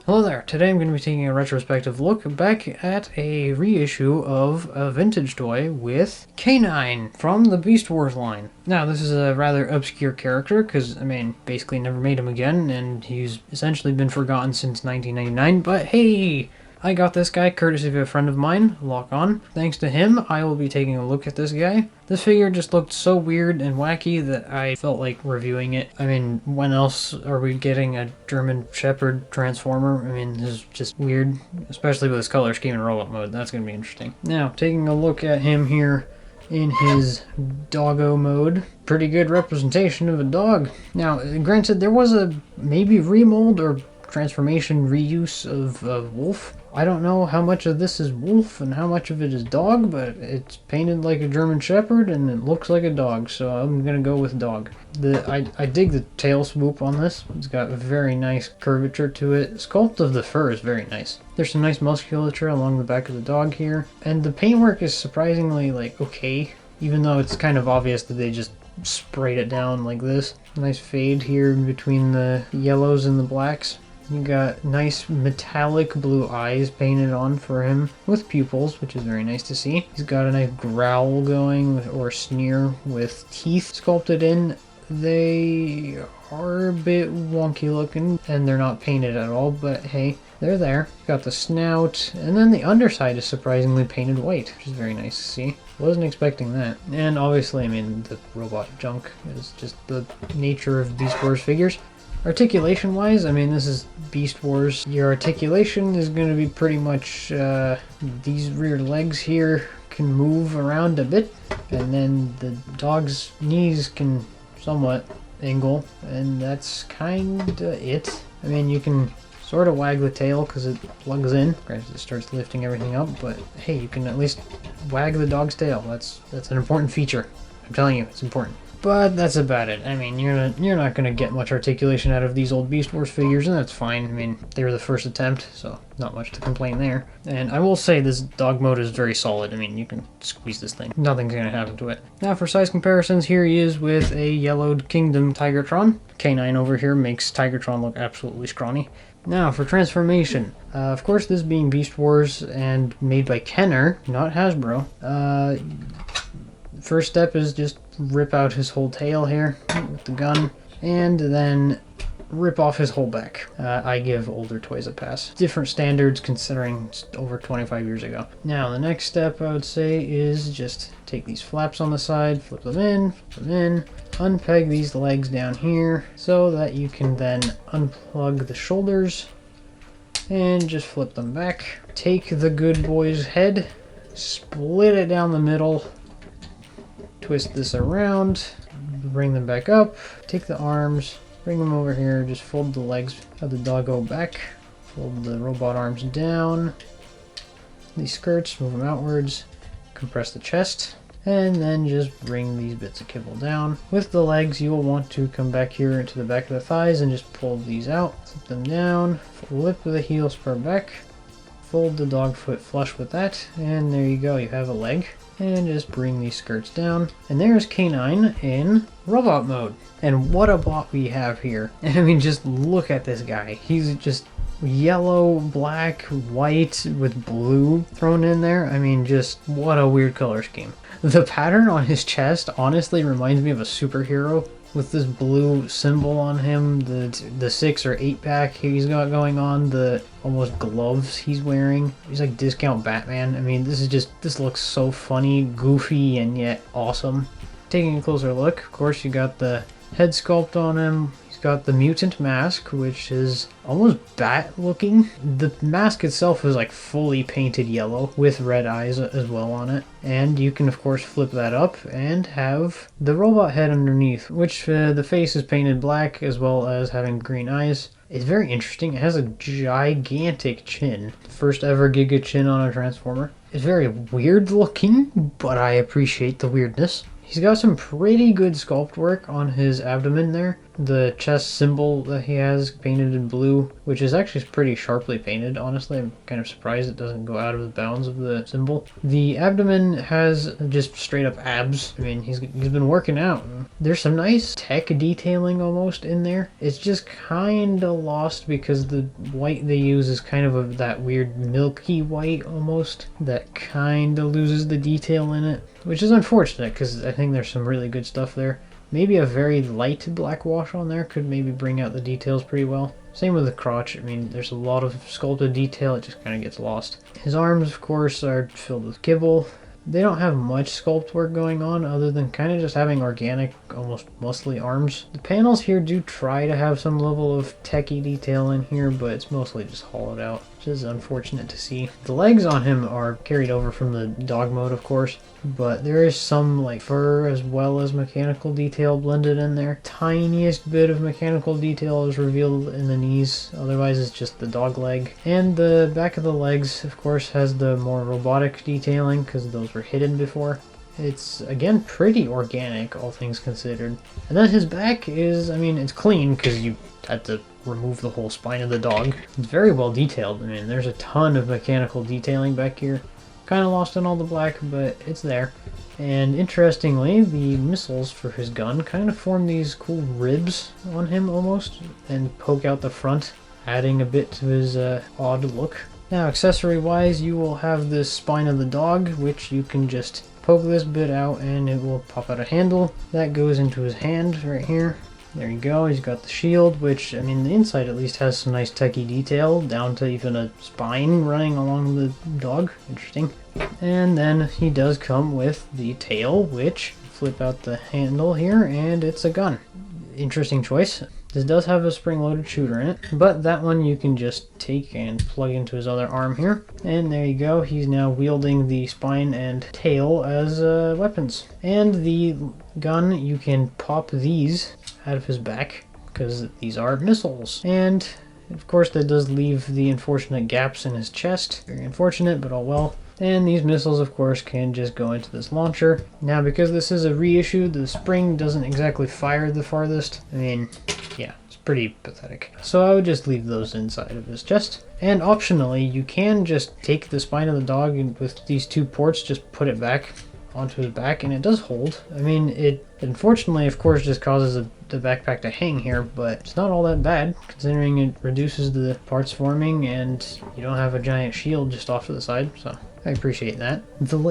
Hello there, today I'm going to be taking a retrospective look back at a reissue of a vintage toy with K-9 from the Beast Wars line. Now this is a rather obscure character because, basically never made him again and he's essentially been forgotten since 1999, but hey! I got this guy courtesy of a friend of mine, Lock On. Thanks to him, I will be taking a look at this guy. This figure just looked so weird and wacky that I felt like reviewing it. When else are we getting a German Shepherd Transformer? This is just weird, especially with his color scheme and robot mode. That's going to be interesting. Now, taking a look at him here in his doggo mode. Pretty good representation of a dog. Now, granted, there was a maybe remold or transformation reuse of Wolf. I don't know how much of this is Wolf and how much of it is dog, but it's painted like a German Shepherd and it looks like a dog, so I'm gonna go with dog. I dig the tail swoop on this. It's got a very nice curvature to it. The sculpt of the fur is very nice. There's some nice musculature along the back of the dog here, and the paintwork is surprisingly okay, even though it's kind of obvious that they just sprayed it down like this. Nice fade here in between the yellows and the blacks. You got nice metallic blue eyes painted on for him with pupils, which is very nice to see. He's got a nice growl going, or sneer, with teeth sculpted in. They are a bit wonky looking, and they're not painted at all, but hey, they're there. Got the snout, and then the underside is surprisingly painted white, which is very nice to see. Wasn't expecting that. And obviously, the robot junk is just the nature of Beast Wars figures. Articulation wise, this is Beast Wars. Your articulation is going to be pretty much these rear legs here can move around a bit, and then the dog's knees can somewhat angle, and that's kinda it. You can sort of wag the tail because it plugs in. Granted, it starts lifting everything up, but hey, you can at least wag the dog's tail. That's an important feature. I'm telling you, it's important. But that's about it. You're not gonna get much articulation out of these old Beast Wars figures, and that's fine. They were the first attempt, so not much to complain there. And I will say this dog mode is very solid. You can squeeze this thing. Nothing's gonna happen to it. Now for size comparisons, here he is with a yellowed Kingdom Tigertron. K-9 over here makes Tigertron look absolutely scrawny. Now for transformation. Of course, this being Beast Wars and made by Kenner, not Hasbro. First step is just rip out his whole tail here with the gun, and then rip off his whole back. I give older toys a pass. Different standards considering it's over 25 years ago. Now the next step I would say is just take these flaps on the side, flip them in, unpeg these legs down here so that you can then unplug the shoulders and just flip them back. Take the good boy's head, split it down the middle, twist this around, bring them back up, take the arms, bring them over here, just fold the legs of the doggo back, fold the robot arms down, these skirts, move them outwards, compress the chest, and then just bring these bits of kibble down. With the legs, you will want to come back here into the back of the thighs and just pull these out, flip them down, flip the heel spur back, fold the dog foot flush with that, and there you go, you have a leg. And just bring these skirts down. And there's K-9 in robot mode. And what a bot we have here. Just look at this guy. He's just yellow, black, white with blue thrown in there. Just what a weird color scheme. The pattern on his chest honestly reminds me of a superhero with this blue symbol on him, the 6 or 8 pack he's got going on, the almost gloves he's wearing. He's like discount Batman. This looks so funny, goofy, and yet awesome. Taking a closer look, of course, you got the head sculpt on him. He's got the mutant mask, which is almost bat looking. The mask itself is fully painted yellow with red eyes as well on it. And you can of course flip that up and have the robot head underneath, which the face is painted black as well as having green eyes. It's very interesting. It has a gigantic chin. First ever Giga chin on a Transformer. It's very weird looking, but I appreciate the weirdness. He's got some pretty good sculpt work on his abdomen there. the chest symbol that he has painted in blue, which is actually pretty sharply painted. Honestly, I'm kind of surprised it doesn't go out of the bounds of the symbol. The abdomen has just straight up abs. I mean, he's been working out. There's some nice tech detailing almost in there. It's just kind of lost because the white they use is kind of that weird milky white almost that kind of loses the detail in it, which is unfortunate because I think there's some really good stuff there. Maybe a very light black wash on there could maybe bring out the details pretty well. Same with the crotch. I mean, there's a lot of sculpted detail. It just kind of gets lost. His arms, of course, are filled with kibble. They don't have much sculpt work going on other than kind of just having organic, almost muscly arms. The panels here do try to have some level of techie detail in here, but it's mostly just hollowed out, which is unfortunate to see. The legs on him are carried over from the dog mode, of course, but there is some like fur as well as mechanical detail blended in there. Tiniest bit of mechanical detail is revealed in the knees, otherwise it's just the dog leg. And the back of the legs, of course, has the more robotic detailing because those were hidden before. It's, again, pretty organic, all things considered. And then his back is, I mean, it's clean because you had to remove the whole spine of the dog. It's very well detailed. I mean, there's a ton of mechanical detailing back here. Kind of lost in all the black, but it's there. And interestingly, the missiles for his gun kind of form these cool ribs on him almost and poke out the front, adding a bit to his odd look. Now, accessory-wise, you will have this spine of the dog, which you can just poke this bit out and it will pop out a handle. That goes into his hand right here. There you go, he's got the shield, which, I mean, the inside at least has some nice techie detail, down to even a spine running along the dog. Interesting. And then he does come with the tail, which, flip out the handle here, and it's a gun. Interesting choice. This does have a spring-loaded shooter in it, but that one you can just take and plug into his other arm here. And there you go, he's now wielding the spine and tail as weapons. And the gun, you can pop these out of his back, because these are missiles. And, of course, that does leave the unfortunate gaps in his chest. Very unfortunate, but oh well. And these missiles, of course, can just go into this launcher. Now, because this is a reissue, the spring doesn't exactly fire the farthest. I mean, yeah, it's pretty pathetic. So I would just leave those inside of his chest. And optionally, you can just take the spine of the dog and with these two ports, just put it back onto his back, and it does hold. I mean, it unfortunately, of course, just causes the backpack to hang here, but it's not all that bad, considering it reduces the parts forming, and you don't have a giant shield just off to the side, so I appreciate that.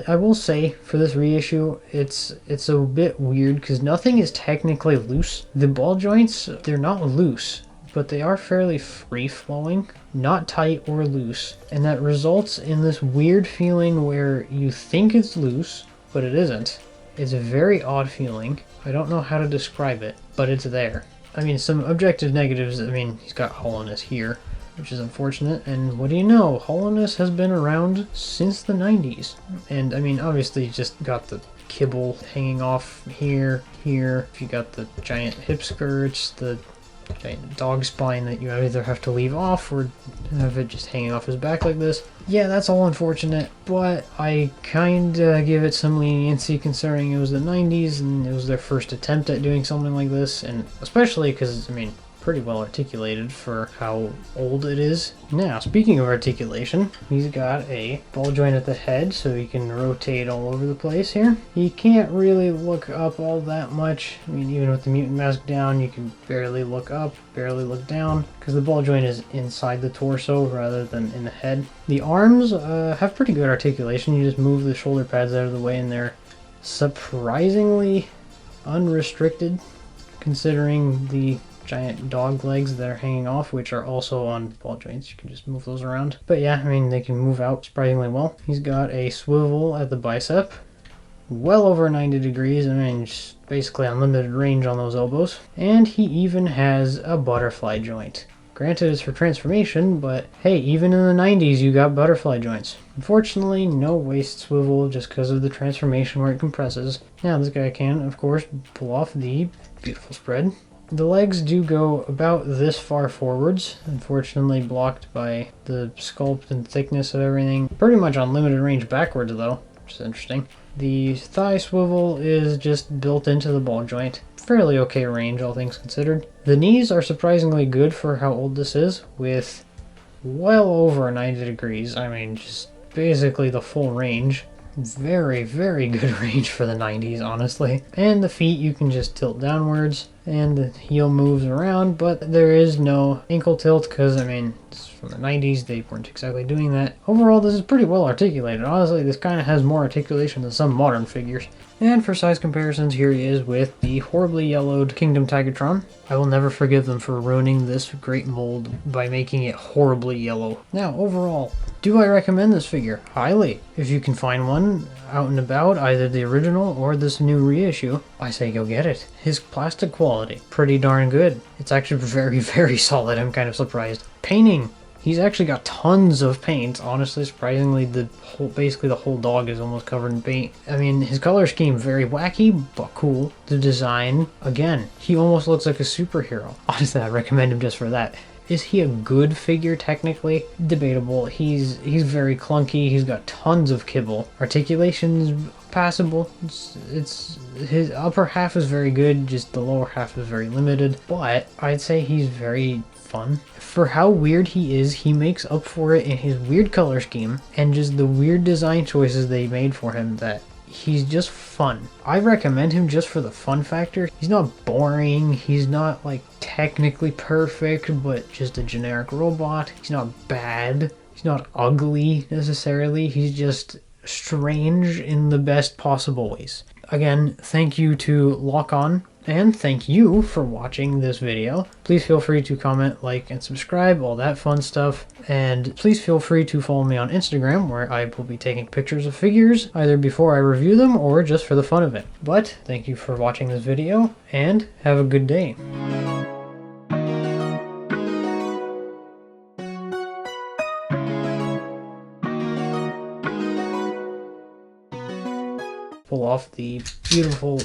I will say, for this reissue, it's a bit weird, because nothing is technically loose. The ball joints, they're not loose, but they are fairly free-flowing, not tight or loose, and that results in this weird feeling where you think it's loose, but it isn't. It's a very odd feeling. I don't know how to describe it, but it's there. I mean, some objective negatives, I mean, he's got hollowness here, which is unfortunate, and what do you know? Hollowness has been around since the 90s. And, I mean, obviously, you just got the kibble hanging off here. If you got the giant hip skirts, the giant dog spine that you either have to leave off or have it just hanging off his back like this. Yeah, that's all unfortunate, but I kinda give it some leniency considering it was the 90s and it was their first attempt at doing something like this, and especially because, I mean, pretty well articulated for how old it is. Now, speaking of articulation, he's got a ball joint at the head so he can rotate all over the place here. He can't really look up all that much. I mean, even with the mutant mask down, you can barely look up, barely look down, because the ball joint is inside the torso rather than in the head. The arms have pretty good articulation. You just move the shoulder pads out of the way and they're surprisingly unrestricted considering the giant dog legs that are hanging off, which are also on ball joints. You can just move those around. But yeah, I mean, they can move out surprisingly well. He's got a swivel at the bicep, well over 90 degrees. I mean, just basically unlimited range on those elbows. And he even has a butterfly joint. Granted, it's for transformation, but hey, even in the 90s, you got butterfly joints. Unfortunately, no waist swivel just because of the transformation where it compresses. Now, this guy can, of course, pull off the beautiful spread. The legs do go about this far forwards, unfortunately blocked by the sculpt and thickness of everything. Pretty much unlimited range backwards though, which is interesting. The thigh swivel is just built into the ball joint. Fairly okay range, all things considered. The knees are surprisingly good for how old this is, with well over 90 degrees. I mean, just basically the full range. Very, very good range for the 90s, honestly. And the feet you can just tilt downwards, and the heel moves around, but there is no ankle tilt because, I mean, it's from the 90s, they weren't exactly doing that. Overall, this is pretty well articulated. Honestly, this kind of has more articulation than some modern figures. And for size comparisons, here he is with the horribly yellowed Kingdom Tigatron. I will never forgive them for ruining this great mold by making it horribly yellow. Now, overall, do I recommend this figure? Highly. If you can find one out and about, either the original or this new reissue, I say go get it. His plastic quality, pretty darn good. It's actually very, very solid. I'm kind of surprised. Painting. He's actually got tons of paint. Honestly, surprisingly, basically the whole dog is almost covered in paint. I mean, his color scheme, very wacky, but cool. The design, again, he almost looks like a superhero. Honestly, I recommend him just for that. Is he a good figure technically? Debatable. He's very clunky. He's got tons of kibble. Articulation's passable. It's his upper half is very good, just the lower half is very limited. But I'd say he's very fun. For how weird he is, he makes up for it in his weird color scheme and just the weird design choices they made for him that he's just fun. I recommend him just for the fun factor. He's not boring. He's not like technically perfect, but just a generic robot. He's not bad. He's not ugly necessarily. He's just strange in the best possible ways. Again, thank you to Lock On, and thank you for watching this video. Please feel free to comment, like, and subscribe, all that fun stuff. And please feel free to follow me on Instagram, where I will be taking pictures of figures, either before I review them or just for the fun of it. But thank you for watching this video, and have a good day. Pull off the beautiful